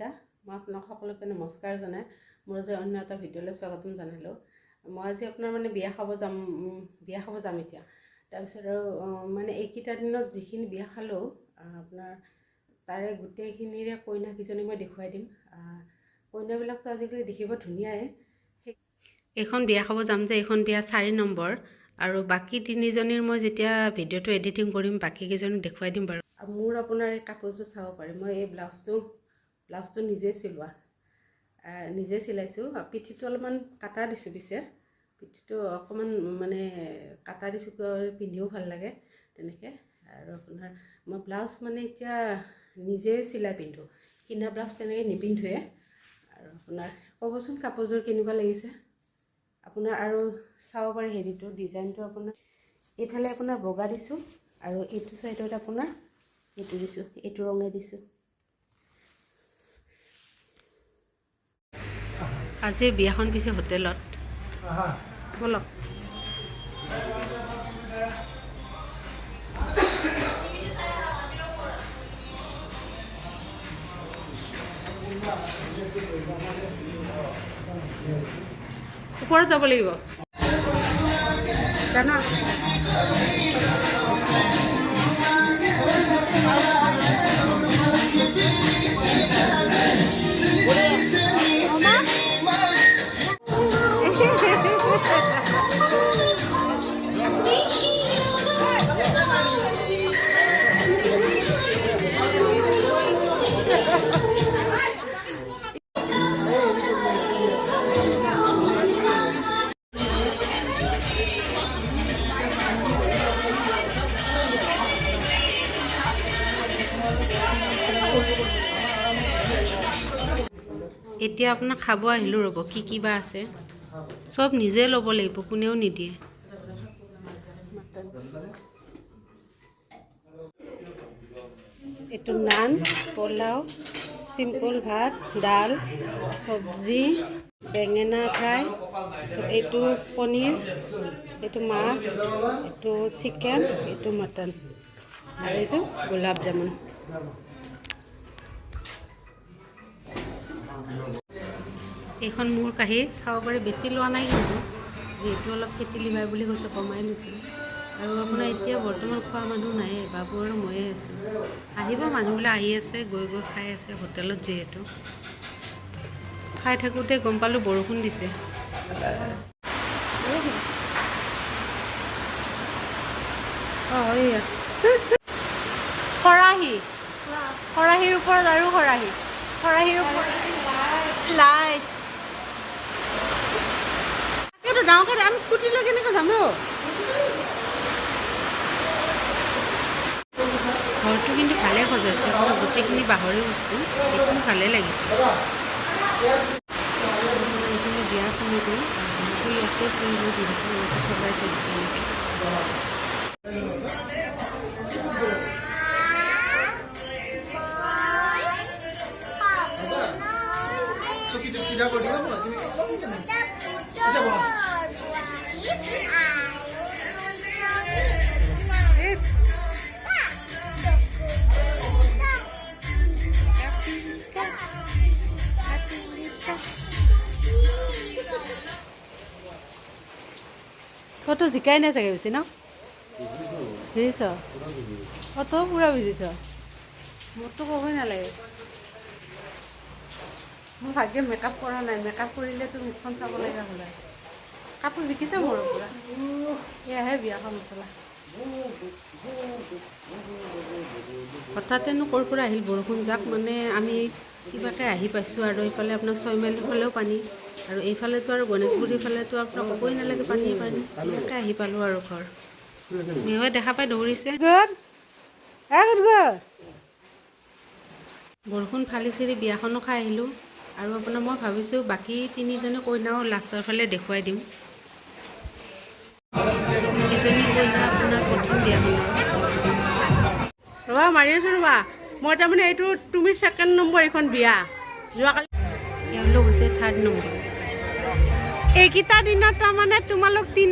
কলিতা মই আপোনাক সকলোকে নমস্কাৰ জনাই মোৰ যে অন্য এটা ভিডিঅ'লৈ স্বাগতম জনালোঁ। মই আজি আপোনাৰ মানে বিয়া খাব যাম এতিয়া। তাৰপিছত আৰু মানে এইকেইটা দিনত যিখিনি বিয়া খালোঁ আপোনাৰ তাৰে গোটেইখিনিৰে কইনাকেইজনী মই দেখুৱাই দিম। কইনাবিলাকতো আজিকালি দেখিব ধুনীয়াই। এইখন বিয়া খাব যাম যে এইখন বিয়া 4 নম্বৰ আৰু বাকী 3জনীৰ মই যেতিয়া ভিডিঅ'টো এডিটিং কৰিম বাকীকেইজনী দেখুৱাই দিম বাৰু। মোৰ আপোনাৰ এই কাপোৰযোৰ চাব পাৰি, মই এই ব্লাউজটো নিজে চিলাইছোঁ। পিঠিটো অলপমান কাটা দিছোঁ, পিছে পিঠিটো অকণমান মানে কাটা দিছোঁ, পিন্ধিও ভাল লাগে তেনেকৈ। আৰু আপোনাৰ মই ব্লাউজ মানে এতিয়া নিজে চিলাই পিন্ধোঁ, কিনা ব্লাউজ তেনেকৈ নিপিন্ধোৱে। আৰু আপোনাৰ ক'বচোন কাপোৰযোৰ কেনেকুৱা লাগিছে আপোনাৰ। আৰু চাব পাৰি হেৰিটো ডিজাইনটো আপোনাৰ এইফালে আপোনাৰ বগা দিছোঁ আৰু এইটো চাইডত আপোনাৰ এইটো দিছোঁ, এইটো ৰঙে দিছোঁ। আজি বিয়াখন পিছে হোটেলত, বলক। ওপৰত যাব লাগিব জানা। এতিয়া আপোনাক খাব আহিলোঁ, ৰ'ব কি বা আছে চব নিজে ল'ব লাগিব, কোনেও নিদিয়ে। এইটো নান, পোলাও, চিম্পল ভাত, ডাল, চব্জি, বেঙেনা ফ্ৰাই, এইটো পনীৰ, এইটো মাছ, এইটো চিকেন, এইটো মটন আৰু এইটো গোলাপ জামুন। এইখন মোৰ কাঁহী চাব পাৰি, বেছি লোৱা নাই কিন্তু যিহেতু অলপ ফেটি লিভাৰ বুলি কৈছে কমাই লৈছোঁ। আৰু আপোনাৰ এতিয়া বৰ্তমান খোৱা মানুহ নাই, বাবু আৰু ময়ে আছোঁ। আহিব মানুহবিলাক, আহি আছে গৈ খাই আছে হোটেলত। যিহেতু খাই থাকোঁতে গম পালোঁ বৰষুণ দিছে। এয়া খৰাহীৰ ওপৰত আৰু খৰাহীৰ ওপৰত লাইট। এইটো ডাঙৰকৈ আমি স্কুটি লৈ কেনেকৈ যাম? ঘৰটো কিন্তু ভালে সজাইছে, গোটেইখিনি বাঁহৰে বস্তু, এইখিনি ভালে লাগিছে। এইখিনি বিয়াৰ সময়টো ইয়াতে ফুৰিব যিহেতু সজাই থৈছে এনেকৈ। তইতো জিকাই নাই চাগে বেছি ন? বুজিছ? তই পুৰা বুজিছ, মোৰতো ক'বই নালাগে। মোৰ ভাগ্যে মেকআপ কৰা নাই, মেকআপ কৰিলেতো মুখখন চাব লগা হ'লে। কাপোৰ জিকিছে মোৰ পুৰা। এয়াহে বিয়াখন মছলা। হঠাতেনো ক'ৰ পৰা আহিল বৰষুণ যাক, মানে আমি কিবাকৈ আহি পাইছোঁ। আৰু এইফালে আপোনাৰ 6 মাইলৰ ফালেও পানী, আৰু এইফালেতো আৰু গণেশগুৰিৰ ফালেতো আপোনাক ক'বই নালাগে, পানী এনেকৈ আহি পালোঁ আৰু ঘৰ। মেহুৱে দেখা পাই দৌৰিছে। বৰষুণ ফালি চিৰি বিয়াখনো খাই আহিলোঁ। আৰু আপোনাৰ মই ভাবিছোঁ বাকী 3জনী কইনাও লাষ্টৰ ফালে দেখুৱাই দিম। এইজনী কইনা আপোনাৰ প্ৰথম বিয়াখনৰ। ৰ'বা মাৰি আছোঁ ৰ'বা, মই তাৰমানে এইটো তুমি 2nd নম্বৰ এইখন বিয়া। যোৱাকালি এওঁলোক হৈছে 3rd নম্বৰ। এইকেইটা দিনত তাৰমানে তোমালোক 3